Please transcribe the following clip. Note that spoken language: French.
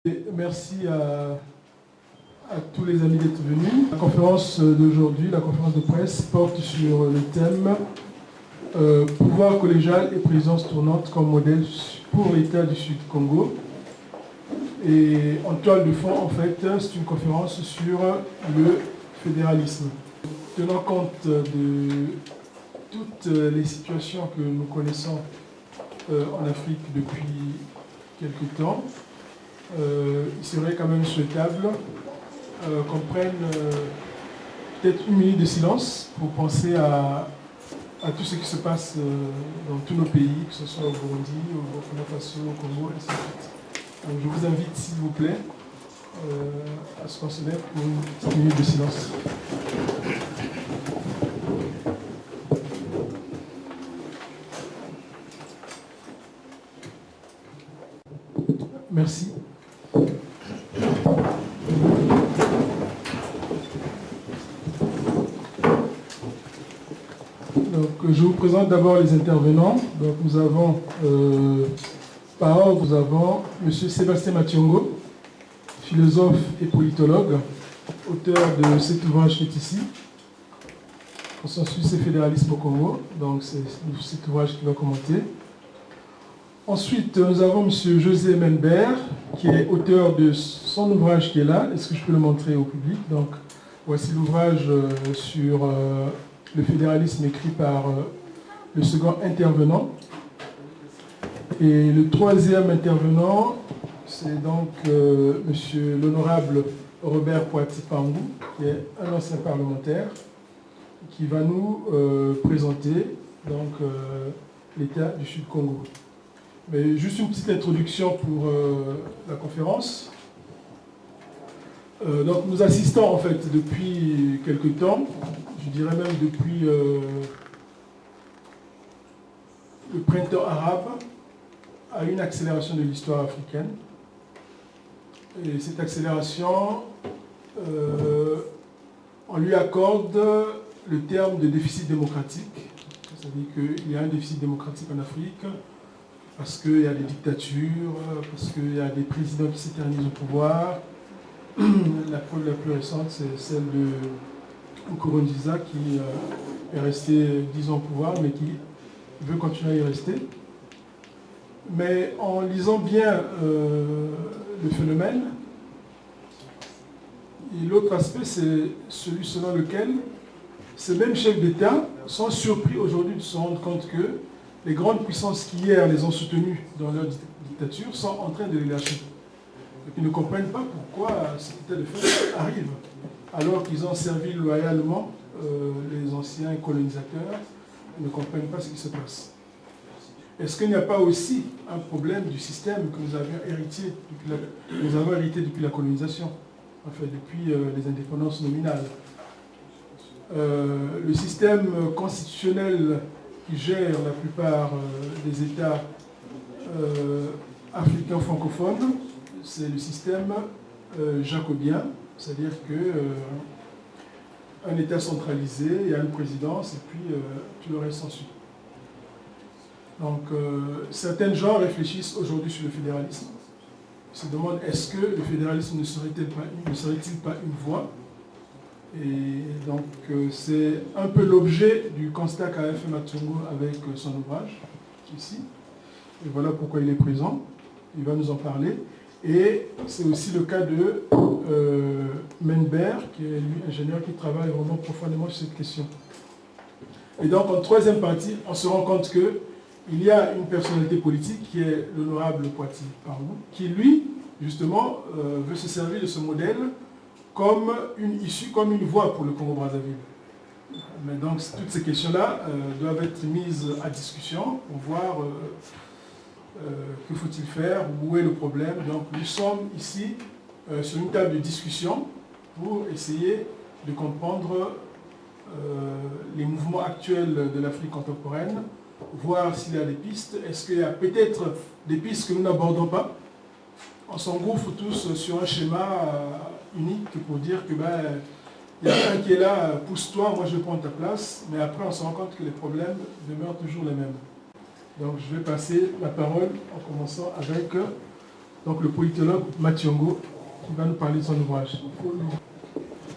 Et merci à tous les amis d'être venus. La conférence d'aujourd'hui, la conférence de presse, porte sur le thème pouvoir collégial et présidence tournante comme modèle pour l'État du Sud Congo. Et en toile de fond, en fait, c'est une conférence sur le fédéralisme. Tenant compte de toutes les situations que nous connaissons en Afrique depuis quelque temps, il serait quand même souhaitable qu'on prenne peut-être une minute de silence pour penser à tout ce qui se passe dans tous nos pays, que ce soit au Burundi, au Burkina Faso, au Congo, et ainsi de suite. Donc je vous invite, s'il vous plaît, à se considérer pour une petite minute de silence. Merci. Donc, je vous présente d'abord les intervenants. Donc, nous avons, par ordre, nous avons M. Sébastien Mationgo, philosophe et politologue, auteur de cet ouvrage qui est ici, Consensus et fédéralisme au Congo. Donc, c'est cet ouvrage qui va commenter. Ensuite, nous avons M. José Menbert, qui est auteur de son ouvrage qui est là. Est-ce que je peux le montrer au public? Donc, voici l'ouvrage sur le fédéralisme écrit par le second intervenant. Et le troisième intervenant, c'est donc M. l'honorable Robert Poati-Pangou, qui est un ancien parlementaire, qui va nous présenter donc l'État du Sud Congo. Mais juste une petite introduction pour la conférence. Donc nous assistons en fait depuis quelque temps, je dirais même depuis le printemps arabe, à une accélération de l'histoire africaine. Et cette accélération, on lui accorde le terme de déficit démocratique. C'est-à-dire qu'il y a un déficit démocratique en Afrique, parce qu'il y a des dictatures, parce qu'il y a des présidents qui s'éternisent au pouvoir. La preuve la plus récente, c'est celle de Nkurunziza qui est resté 10 ans au pouvoir, mais qui veut continuer à y rester. Mais en lisant bien le phénomène, et l'autre aspect, c'est celui selon lequel ces mêmes chefs d'État sont surpris aujourd'hui de se rendre compte que les grandes puissances qui hier les ont soutenus dans leur dictature sont en train de les lâcher. Donc ils ne comprennent pas pourquoi cet état de fait arrive, alors qu'ils ont servi loyalement les anciens colonisateurs. Ils ne comprennent pas ce qui se passe. Est-ce qu'il n'y a pas aussi un problème du système que nous avions hérité depuis la colonisation, enfin depuis les indépendances nominales? Le système constitutionnel qui gère la plupart des États africains francophones, c'est le système jacobien, c'est-à-dire qu'un État centralisé, il y a une présidence et puis tout le reste s'en suit. Donc certains gens réfléchissent aujourd'hui sur le fédéralisme. Ils se demandent est-ce que le fédéralisme ne serait-il pas une voie? Et donc c'est un peu l'objet du constat qu'a fait Mationgo avec son ouvrage, ici. Et voilà pourquoi il est présent. Il va nous en parler. Et c'est aussi le cas de Menbert, qui est lui ingénieur qui travaille vraiment profondément sur cette question. Et donc en troisième partie, on se rend compte qu'il y a une personnalité politique qui est l'honorable Poati-Pangou, qui lui, justement, veut se servir de ce modèle comme une issue, comme une voie pour le Congo-Brazzaville. Mais donc toutes ces questions-là doivent être mises à discussion pour voir que faut-il faire, où est le problème. Donc nous sommes ici sur une table de discussion pour essayer de comprendre les mouvements actuels de l'Afrique contemporaine, voir s'il y a des pistes. Est-ce qu'il y a peut-être des pistes que nous n'abordons pas? On s'engouffre tous sur un schéma unique pour dire que il y a un qui est là, pousse-toi, moi je prends ta place, mais après on se rend compte que les problèmes demeurent toujours les mêmes. Donc je vais passer la parole en commençant avec donc le politologue Mathiongo, qui va nous parler de son ouvrage.